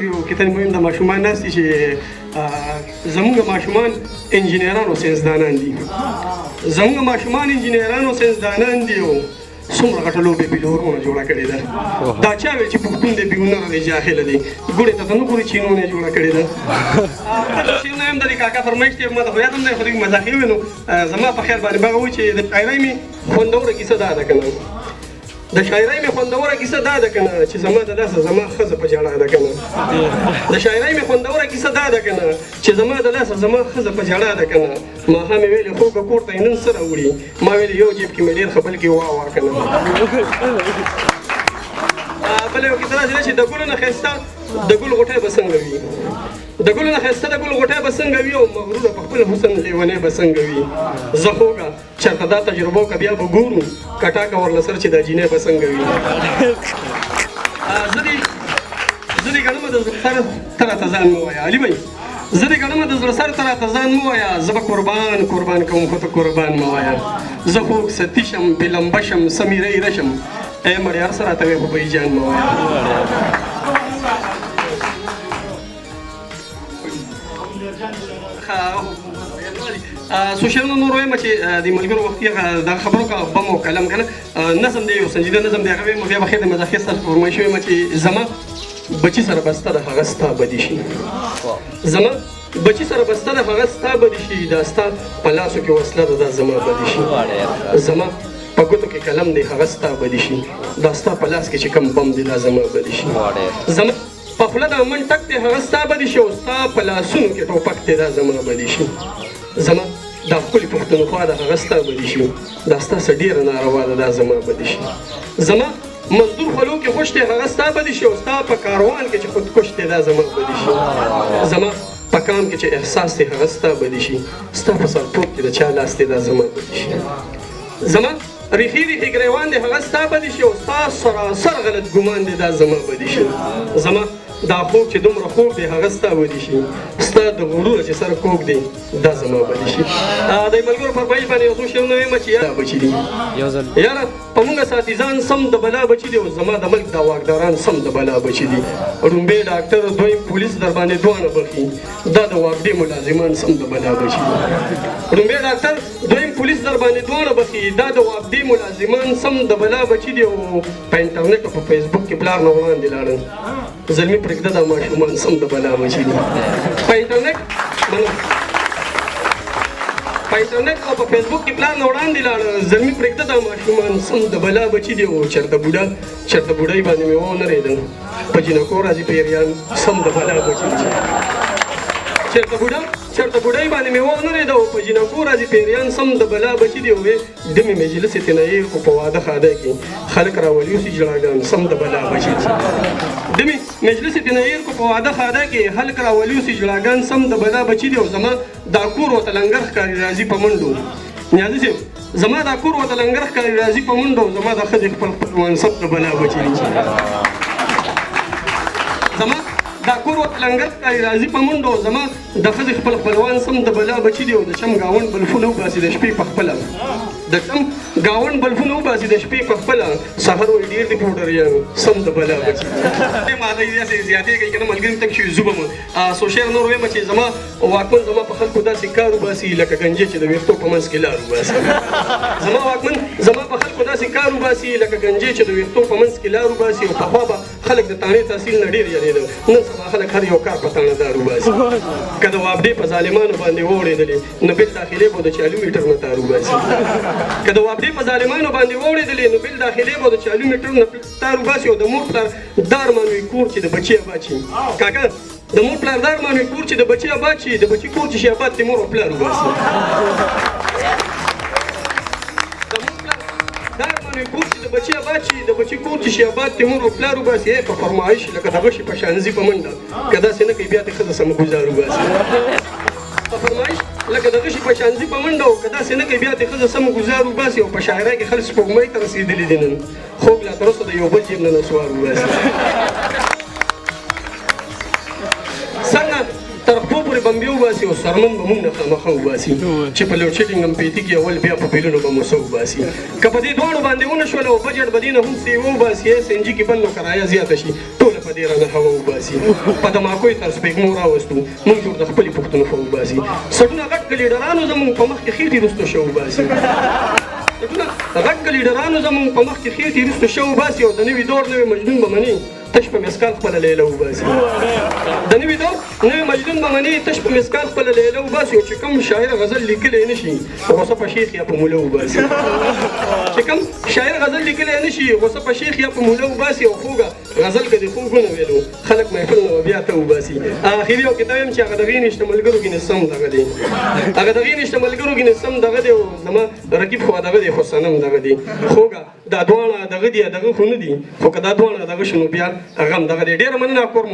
کتاب مهم د ماشومان ناست دي چې زموږ ماشومان انجینران او ساینسدانان دي. زموږ ماشومان انجینران او ساینسدانان دي او څومره غټه لوبې بېلورونه جوړه کړې ده. دا چا ویل چې پښتون دی بېهنره دی جاهله دی ګوړې ته نه ګوري چینونه یې جوړه کړې ده. شعرونه هم د دې کاکا فرمایش دی ما ته خو یاد هم دی خو دوی مزاحي وي نو زما په خیال باندې به هغه وایي چې د شاعرۍ مې خوندوره کیسه دا ده که نه د شاعرۍ مې خوندوره کیسه دا ده که نه چې زما د لاسه زما ښځه په ژړا ده که نه د شاعرۍ مې خوندوره کیسه دا ده که نه چې زما د لاسه زما ښځه په ژړا ده که نه ماښام مې ویلې خوږه کور ته یې نن څه راوړي ما ویلې یو جیب کې مې ډېر ښه بلکې واوا که نه بله یو کیسه داسې ده چې د ګلو نه ښایسته د ګل غوټۍ به څنګه وي د ګلو نه ښایسته د ګل غوټۍ به څنګه وي او مغروره په خپل حسن لیونۍ به څنګه وي زه خوږه چېرته دا تجربه وکړه بیا به ګورو کټاکه ورله سر چې دا جینۍ به څنګه وي زه دې ګڼمه د زړه سر ته راته ځان مه وایه علي بهی زه دې ګڼمه د زړه سر ته راته ځان مه وایه زه به قربان کوم خو ته قربان مه وایه زه خوږ ستی شم پیلمبه شم سمیره ایره شم ای مړې هر څه راته وایې خو بهي جان مه وایه سوشل نور وایم چې د ملګرو وختي دا خبرو کا بم او کلم کنه نظم دی یو سنجیده نظم دی هغه مو بیا بخیر د مزاحیه سره فرمایش وایم چې زما بچی سره بسته د هغه ستا بدی شي زما بچی سره بسته د هغه ستا بدی شي دا ستا په لاسو کې وسله ده زما بدی شي زما په ګوتو کې کلم دی هغه ستا بدی شي دا ستا په لاس کې چې کوم بم دی دا زما بدی شي زما په خوله د امن ټک دی هغه ستا بدي شي او ستا په لاسونو کې ټوپک دی دا زما بدي شي زما دا ښکلې پښتونخوا د هغه ستا بدي شي دا ستاسې ډېره ناروا ده دا زما بدي شي زما مزدور خولو کې خوش دی هغه ستا بدي شي او ستا په کاروان کې چې خودکش دی دا زما بدي شي زما په کام کې چې احساس دی هغه ستا بدي شي ستا په سرپوک کې د چا لاس دی دا زما بدي شي زما ریخي ریخي ګریوان دی هغه ستا بدي شي او ستا سراسر غلط ګمان دی دا زما بدي شي زما دا خوب چې دومره خوب دی هغه ستا بدي شي ستا د غروره چې سر کوږ دی دا زما بدي شي د ملګرو فرمایش باندې یو څو شعرونه وایم چې یاره بچي دي یاره په مونږ ساتیزان سم د بلا بچي دي او زما د ملک دا واکداران سم د بلا بچي دي رومبې ډاکټر دویم پولیس در باندې دواړه بخي دا د واکډې ملازمان سم د بلا بچي دي رومبې ډاکټر دویم پولیس در باندې دواړه بخي دا د واکډې ملازمان سم د بلا بچي دي او په انټرنیټ او په فیسبوک کې پلار نه وړاندې لاړل زلمی پرېږده دا ماشومان سم د بلا بچي دي په انټرنیټ او په فیسبوک کې پلان نه وړاندې لاړه زلمي پرېږده دا ماشومان سم د بلا بچي دي او چېرته بوډۍ باندې مې ونرېدم په جینکو راځي پیریان سم د بلا بچي دي چېرته بوډۍ باندې مې ونرېده او په جینکو راځي پیریان سم د بلا بچي دي وې دمې مجلس یې تنایي خو په واده خاده کې خلک راولیوسي ژړاګان سم د بلا بچي دي دمې مجلس تنایي خو په واده خاده کې خلک راولیوسي ژړاګان سم د بلا بچي دي او زما دا کور ورته لنګر ښکاري راځي په منډو نیازي صاحب زما دا کور ورته لنګر ښکاري راځي په منډو زما د ښځې خپلوان سم د بلا بچي دي زما دا کور ورته لنګر ښکاري راځي په منډو زما د ښځې خپلوان سم د بلا بچي دي او د چم ګاونډ بلفونه وباسي د شپې په خپله د چم ګاونډ بلفونه وباسي د شپې په خپله سهار وایي ډېر دي پوډریان سم د بلا بچي ماده یې داسې زیاتې کوي که نه ملګري تک شي زوبه م سوشل نور وایم چې زما واکمن زما په خلکو داسې کار وباسي لکه ګنجې چې د ویښتو په منځ کې لار وباسي زما واکمن زما په خلکو داسې کار وباسي لکه ګنجې چې د ویښتو په منځ کې لار وباسي او پخوا به خلک د تاڼې تحصیل نه ډېر یادېدل نن سبا خلک هر یو کار په تاڼه دار وباسي که د وابډې په ظالمانو باندې واوړېدلې نو بل داخلې به د 40 میټر نه تار وباسي که د وابډې په ظالمانو باندې واوړېدلې نو بل داخلې به د 40 میټر نه تار وباسي او د مور پلار دار مانوي کور چې د بچي اباچي کاکا د مور پلار دار مانوي کور چې د بچي اباچي د بچي کور چې شي اباد د مور او پلار وباسي دار مانوي کور چې د بچي اباچي د بچي کور چې شي اباد د مور او پلار وباسي په فرمایش لکه د غشي په شانزي په منډه که داسې نه کوي بیا د ښځه سمه ګزار وباسي په فرمایش لکه د غشي په شانزي په منډه او که داسې نه کوي بیا د ښځه سمه ګزار وباسي او په شاعرۍ کې خلک سپوږمۍ ته رسېدلي دي نن خوب لا تر اوسه د یو بل جیب نه نسوار وباسي تر خپل پورې بمبي وباسي او سرمن به موږ نه خامخا وباسي چې په لوډ شیډینګ هم پیتی کې اول بیا په بیلونو به مو څه وباسي که په دې دواړو باندې ونه شول او بجټ به دې نه هم څه وباسي سی ان جي کې بند نو کرایه زیاته شي ټوله په دې رانه هوا وباسي په دماکو یې تر سپېږمو راوستو موږ جوړ د خپلې پوښتنو په وباسي سټونه غټ لیډرانو زموږ په مخ کې خېټې رستو شو وباسي غټ لیډرانو زموږ په مخ کې خېټې رستو شو وباسي او د نوي دور نوی مجنون به مني تش په مسکال خپله لیله وباسي د نوي دور نوی مجنون به مني تش په مسکال خپله لیله وباسي او چې کوم شاعر غزل لیکلی نه شي غوسه په شیخ یا په موله وباسي چې کوم شاعر غزل لیکلی نه شي غوسه په شیخ یا په موله وباسي او خوږه غزل که د خوږونه ویلو خلک محفل نه بیا ته وباسي اخري یو کتاب یم چې هغه د غې نشته ملګرو کې نسم دغه دی هغه د غې نشته ملګرو کې نسم دغه دی او زما رقیب خو دغه دی خو صنم دغه دی خوږه دا دواړه دغه دی دغه خو نه دي خو که دا دواړه دغه شنو بیا هغه هم دغه دی ډېره مننه کور